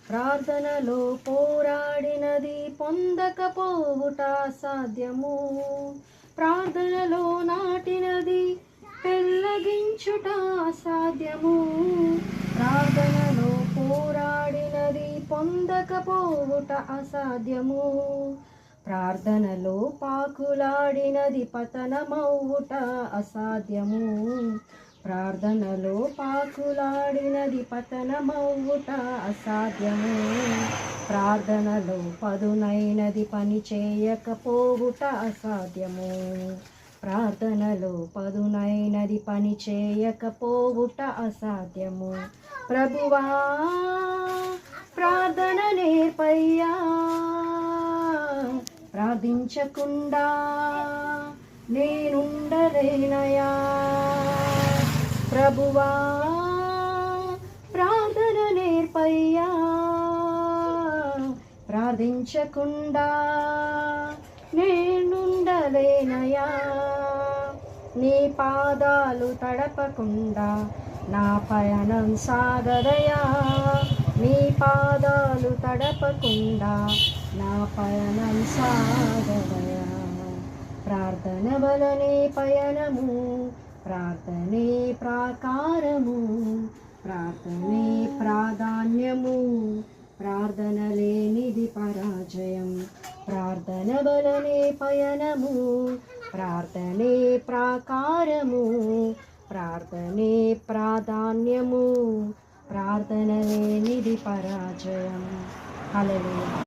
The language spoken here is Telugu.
ప్రార్థనలో పోరాడినది పొందకపోవుట సాధ్యము. ప్రార్థనలో నాటినది పెళ్ళగించుట సాధ్యము. ప్రార్థనలో పోరాడినది పొందకపోవుట అసాధ్యము. ప్రార్థనలో పాకులాడినది పతనమవుట అసాధ్యము. ప్రార్థనలో పాకులాడినది పతనమవుట అసాధ్యము. ప్రార్థనలో పదునైనది పని చేయకపోవుట అసాధ్యము. ప్రార్థనలో పదునైనది పని చేయకపోవుట అసాధ్యము. ప్రభువా ప్రార్థన నేర్పయ్యా, ప్రార్థించకుండా నేనుండలేనయా. ప్రభువా ప్రార్థన నేర్పయ్యా, ప్రార్థించకుండా నేనుండలేనయా. నీ పాదాలు తడపకుండా నా పయనం సాగదయా. నీ పాదాలు తడపకుండా నా పయనం సాగదయా. ప్రార్థన వలనే పయనము, ప్రార్థనే ప్రాకారము, ప్రార్థనే ప్రాధాన్యము, ప్రార్థన లేనిది పరాజయం. ప్రార్థన వలనే పయనము, ప్రార్థనే ప్రాకారము, ప్రార్థనే ప్రాధాన్యము, ప్రార్థన లేనిది పరాజయం. హల్లెలూయా.